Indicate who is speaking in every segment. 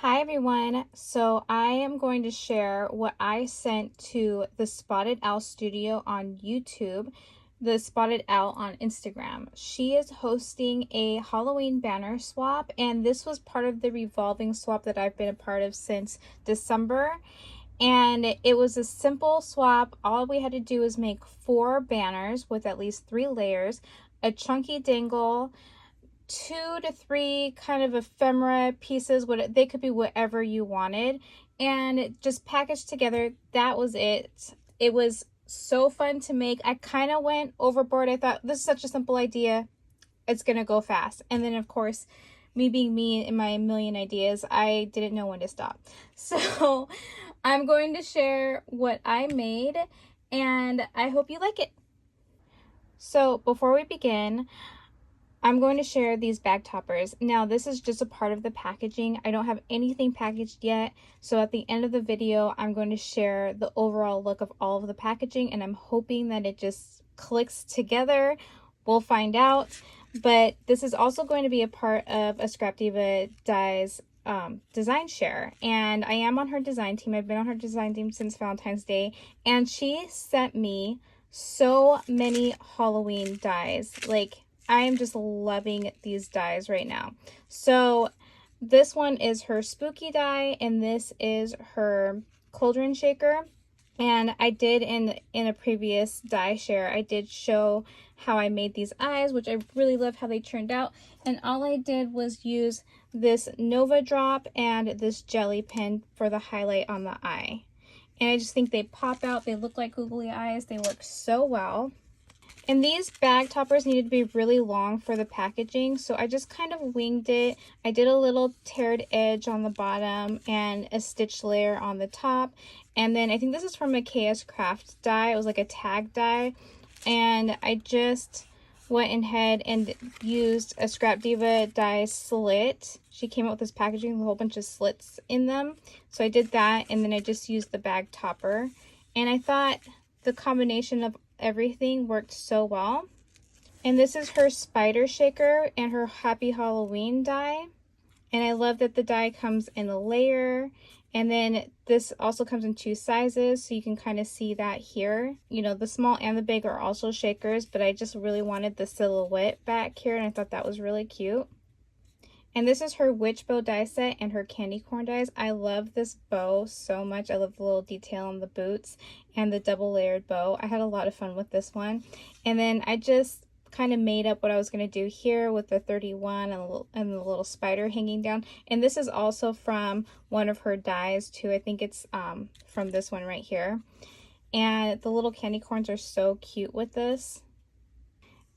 Speaker 1: Hi everyone, so I am going to share what I sent to the Spotted Owl Studio on YouTube, the Spotted Owl on Instagram. She is hosting a Halloween banner swap, and this was part of the revolving swap that I've been a part of since December. And it was a simple swap. All we had to do was make 4 banners with at least 3 layers, a chunky dangle, 2 to 3 kind of ephemera pieces. They could be whatever you wanted, and just packaged together. That was it. It was so fun to make. I kind of went overboard. I thought, this is such a simple idea, it's gonna go fast. And then of course, me being me in my million ideas, I didn't know when to stop. So I'm going to share what I made, and I hope you like it. So before we begin, I'm going to share these bag toppers. Now, this is just a part of the packaging. I don't have anything packaged yet. So at the end of the video, I'm going to share the overall look of all of the packaging, and I'm hoping that it just clicks together. We'll find out. But this is also going to be a part of a Scrap Diva Dies design share, and I am on her design team. I've been on her design team since Valentine's Day, and she sent me so many Halloween dies. Like, I am just loving these dies right now. So this one is her spooky die, and this is her cauldron shaker. And I did in a previous die share, I did show how I made these eyes, which I really love how they turned out. And all I did was use this Nova drop and this jelly pen for the highlight on the eye. And I just think they pop out. They look like googly eyes. They work so well. And these bag toppers needed to be really long for the packaging, so I just kind of winged it. I did a little teared edge on the bottom and a stitch layer on the top. And then I think this is from a KSCRAFT die. It was like a tag die. And I just went ahead and used a Scrap Diva die slit. She came out with this packaging with a whole bunch of slits in them. So I did that, and then I just used the bag topper. And I thought the combination of everything worked so well. And this is her spider shaker and her Happy Halloween die. And I love that the die comes in a layer. And then this also comes in 2 sizes, so you can kind of see that here. You know, the small and the big are also shakers, but I just really wanted the silhouette back here, and I thought that was really cute. And this is her witch bow die set and her candy corn dies. I love this bow so much. I love the little detail on the boots and the double layered bow. I had a lot of fun with this one. And then I just kind of made up what I was going to do here with the 31 and the little spider hanging down. And this is also from one of her dies too. I think it's from this one right here. And the little candy corns are so cute with this.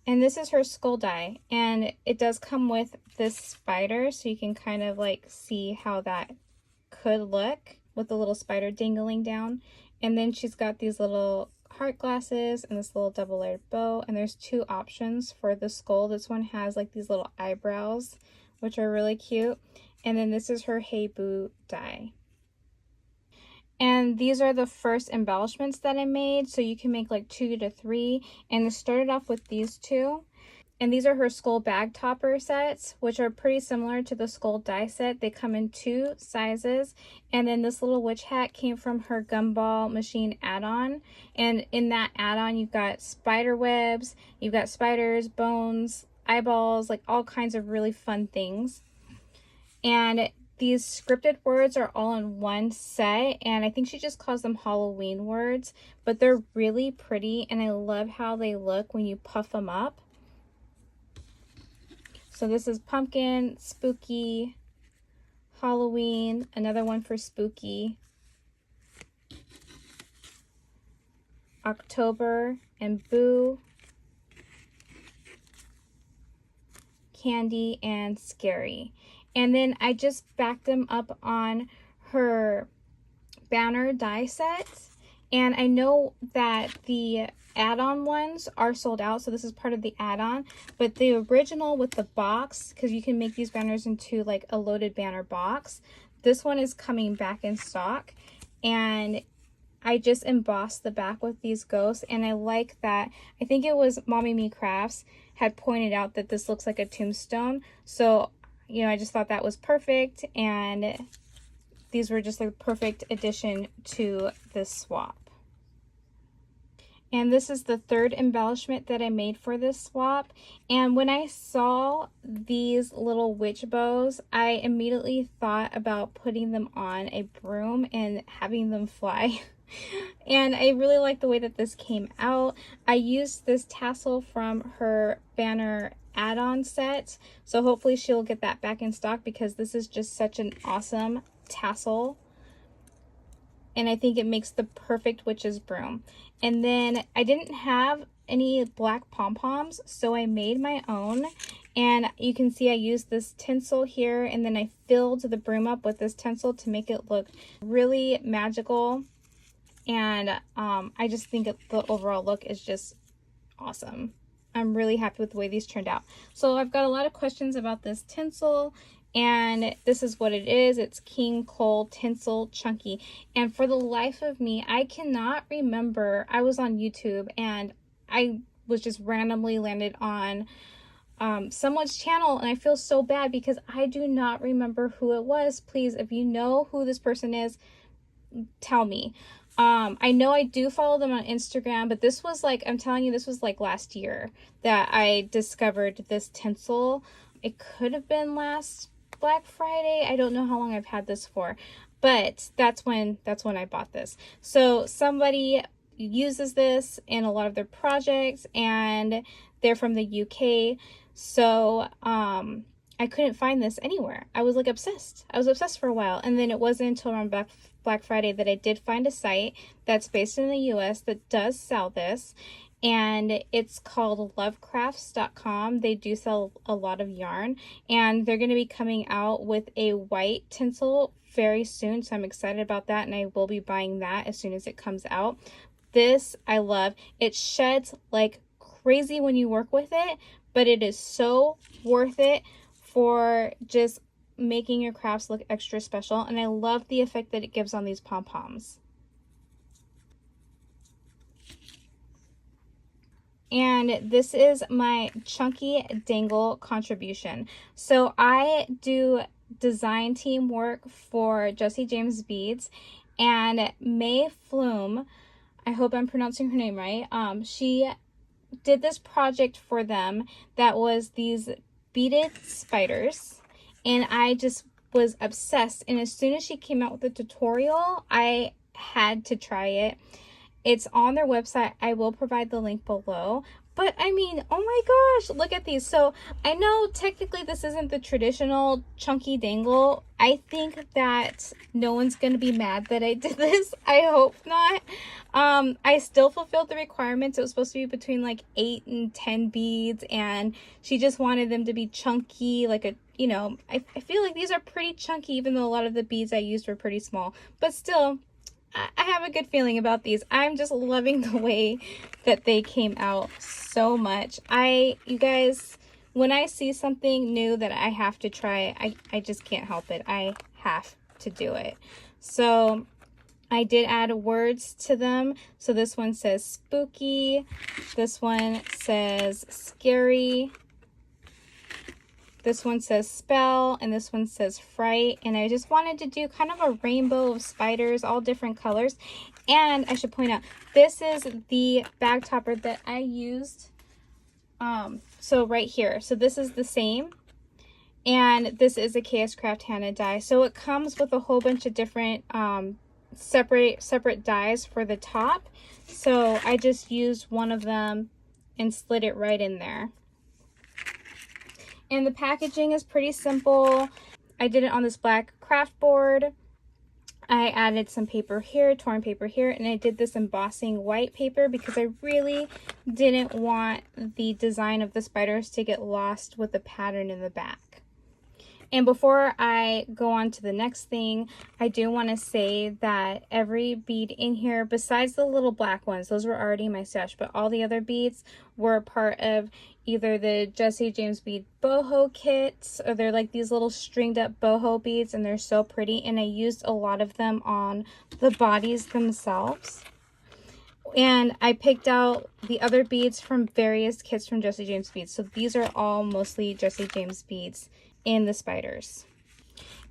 Speaker 1: And this is her skull die, and it does come with this spider, so you can kind of like see how that could look with the little spider dangling down. And then she's got these little heart glasses and this little double layered bow, and there's 2 options for the skull. This one has like these little eyebrows, which are really cute. And then this is her Hey Boo die. And these are the first embellishments that I made, so you can make like 2 to 3. And it started off with these 2. And these are her skull bag topper sets, which are pretty similar to the skull die set. They come in 2 sizes. And then this little witch hat came from her gumball machine add-on. And in that add-on, you've got spider webs, you've got spiders, bones, eyeballs, like all kinds of really fun things. And these scripted words are all in one set, and I think she just calls them Halloween words, but they're really pretty, and I love how they look when you puff them up. So this is pumpkin, spooky, Halloween, another one for spooky, October, and boo, candy, and scary. And then I just backed them up on her banner die set. And I know that the add-on ones are sold out, so this is part of the add-on. But the original with the box, because you can make these banners into like a loaded banner box, this one is coming back in stock. And I just embossed the back with these ghosts, and I like that. I think it was Mommy Me Crafts had pointed out that this looks like a tombstone. So, you know, I just thought that was perfect, and these were just a perfect addition to this swap. And this is the third embellishment that I made for this swap. And when I saw these little witch bows, I immediately thought about putting them on a broom and having them fly. And I really like the way that this came out. I used this tassel from her banner add-on set, so hopefully she'll get that back in stock, because this is just such an awesome tassel. And I think it makes the perfect witch's broom. And then I didn't have any black pom-poms, so I made my own. And you can see I used this tinsel here, and then I filled the broom up with this tinsel to make it look really magical. And I just think the overall look is just awesome. I'm really happy with the way these turned out. So I've got a lot of questions about this tinsel, and this is what it is. It's King Cole Tinsel Chunky. And for the life of me, I cannot remember. I was on YouTube and I was just randomly landed on someone's channel, and I feel so bad because I do not remember who it was. Please, if you know who this person is, tell me. I know I do follow them on Instagram, but this was like, I'm telling you, this was like last year that I discovered this tinsel. It could have been last Black Friday. I don't know how long I've had this for, but that's when I bought this. So somebody uses this in a lot of their projects, and they're from the UK. So I couldn't find this anywhere. I was like obsessed. I was obsessed for a while, and then it wasn't until around Black Friday that I did find a site that's based in the US that does sell this, and it's called lovecrafts.com. They do sell a lot of yarn, and they're going to be coming out with a white tinsel very soon, so I'm excited about that, and I will be buying that as soon as it comes out. This I love. It sheds like crazy when you work with it, but it is so worth it for just making your crafts look extra special, and I love the effect that it gives on these pom-poms. And this is my chunky dangle contribution. So I do design team work for Jessie James Beads, and May Flume, I hope I'm pronouncing her name right, she did this project for them that was these beaded spiders, and I just was obsessed. And as soon as she came out with the tutorial, I had to try it. It's on their website. I will provide the link below. But I mean, oh my gosh, look at these. So I know technically this isn't the traditional chunky dangle. I think that no one's going to be mad that I did this. I hope not. I still fulfilled the requirements. It was supposed to be between like 8 and 10 beads, and she just wanted them to be chunky, like a, you know, I feel like these are pretty chunky, even though a lot of the beads I used were pretty small. But still, I have a good feeling about these. I'm just loving the way that they came out so much. You guys, when I see something new that I have to try, I just can't help it. I have to do it. So I did add words to them. So this one says spooky. This one says scary. This one says spell, and this one says fright. And I just wanted to do kind of a rainbow of spiders, all different colors. And I should point out, this is the bag topper that I used. So right here. So this is the same. And this is a KSCRAFT Hannah die. So it comes with a whole bunch of different separate dies for the top. So I just used one of them and slid it right in there. And the packaging is pretty simple. I did it on this black craft board. I added some paper here, torn paper here, and I did this embossing white paper because I really didn't want the design of the spiders to get lost with the pattern in the back. And before I go on to the next thing, I do want to say that every bead in here, besides the little black ones, those were already in my stash, but all the other beads were part of either the Jessie James Bead boho kits, or they're like these little stringed up boho beads, and they're so pretty. And I used a lot of them on the bodies themselves. And I picked out the other beads from various kits from Jessie James Beads. So these are all mostly Jessie James Beads in the spiders.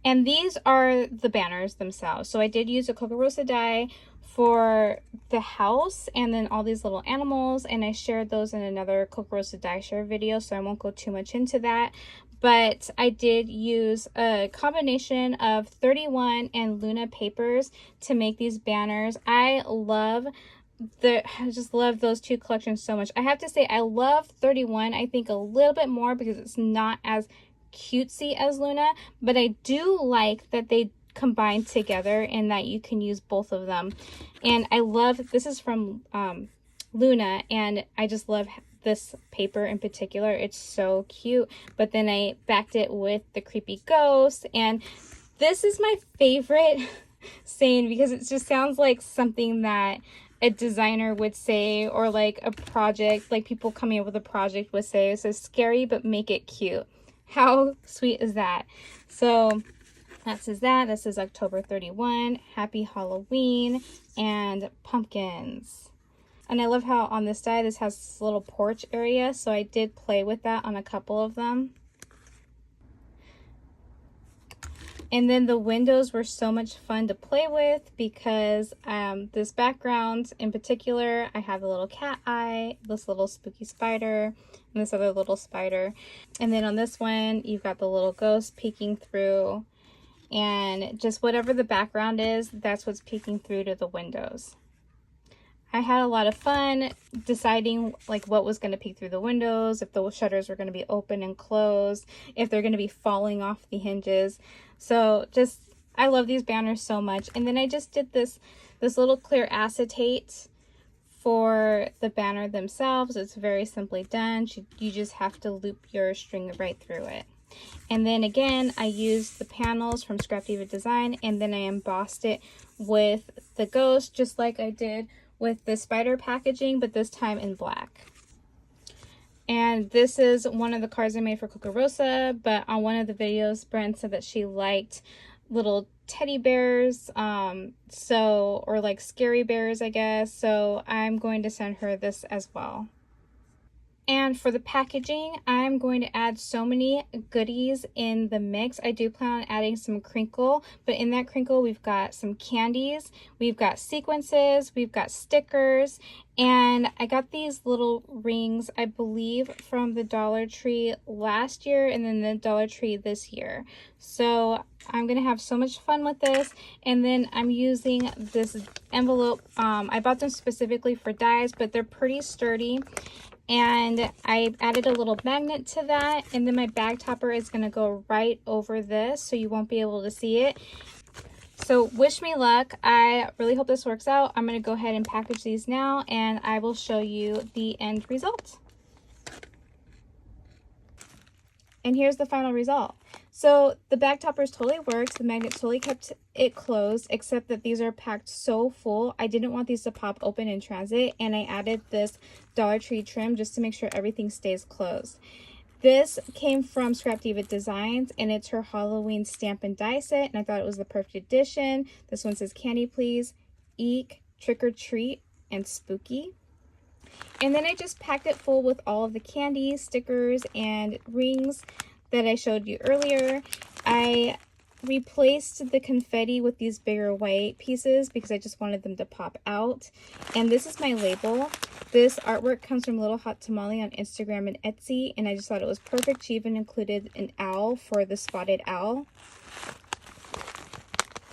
Speaker 1: And these are the banners themselves. So I did use a Coca Rosa die for the house and then all these little animals, and I shared those in another Coca Rosa die share video, so I won't go too much into that. But I did use a combination of 31 and Luna papers to make these banners. I just love those two collections so much. I have to say I love 31, I think a little bit more because it's not as cutesy as Luna, but I do like that they combine together and that you can use both of them. And I love, this is from Luna, and I just love this paper in particular. It's so cute. But then I backed it with the creepy ghost, and this is my favorite saying because it just sounds like something that a designer would say, or like a project, like people coming up with a project would say. So scary but make it cute. How sweet is that? So that says that. This is October 31. Happy Halloween and pumpkins. And I love how on this die, this has this little porch area. So I did play with that on a couple of them. And then the windows were so much fun to play with because this background in particular, I have a little cat eye, this little spooky spider, and this other little spider. And then on this one, you've got the little ghost peeking through, and just whatever the background is, that's what's peeking through to the windows. I had a lot of fun deciding like what was going to peek through the windows, if the shutters were going to be open and closed, if they're going to be falling off the hinges. So just, I love these banners so much. And then I just did this little clear acetate for the banner themselves. It's very simply done. You just have to loop your string right through it. And then again, I used the panels from Scrap Diva Design, and then I embossed it with the ghost, just like I did with the spider packaging, but this time in black. And this is one of the cards I made for Coca Rosa, but on one of the videos, Bren said that she liked little teddy bears, or like scary bears, I guess. So I'm going to send her this as well. And for the packaging, I'm going to add so many goodies in the mix. I do plan on adding some crinkle, but in that crinkle, we've got some candies, we've got sequences, we've got stickers, and I got these little rings, I believe, from the Dollar Tree last year and then the Dollar Tree this year. So I'm going to have so much fun with this. And then I'm using this envelope. I bought them specifically for dies, but they're pretty sturdy. And I added a little magnet to that, and then my bag topper is going to go right over this, so you won't be able to see it. So wish me luck. I really hope this works out. I'm going to go ahead and package these now, and I will show you the end result. And here's the final result. So the bag toppers totally worked. The magnet totally kept it closed, except that these are packed so full. I didn't want these to pop open in transit, and I added this Dollar Tree trim just to make sure everything stays closed. This came from Scrap Diva Designs, and it's her Halloween stamp and die set, and I thought it was the perfect addition. This one says candy please, eek, trick or treat, and spooky. And then I just packed it full with all of the candies, stickers, and rings that I showed you earlier. I replaced the confetti with these bigger white pieces because I just wanted them to pop out. And this is my label. This artwork comes from Little Hot Tamale on Instagram and Etsy, and I just thought it was perfect. She even included an owl for the spotted owl.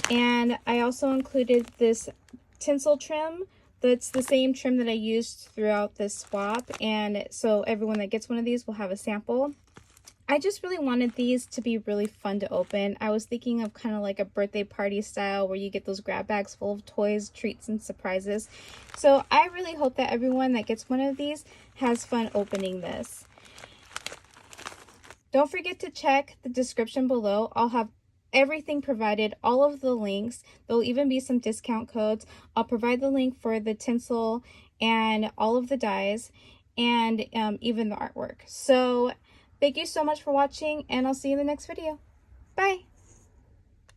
Speaker 1: And I also included this tinsel trim. That's the same trim that I used throughout this swap, and so everyone that gets one of these will have a sample. I just really wanted these to be really fun to open. I was thinking of kind of like a birthday party style where you get those grab bags full of toys, treats, and surprises. So I really hope that everyone that gets one of these has fun opening this. Don't forget to check the description below. I'll have everything provided, all of the links. There'll even be some discount codes. I'll provide the link for the tinsel and all of the dies, and even the artwork. So thank you so much for watching, and I'll see you in the next video. Bye!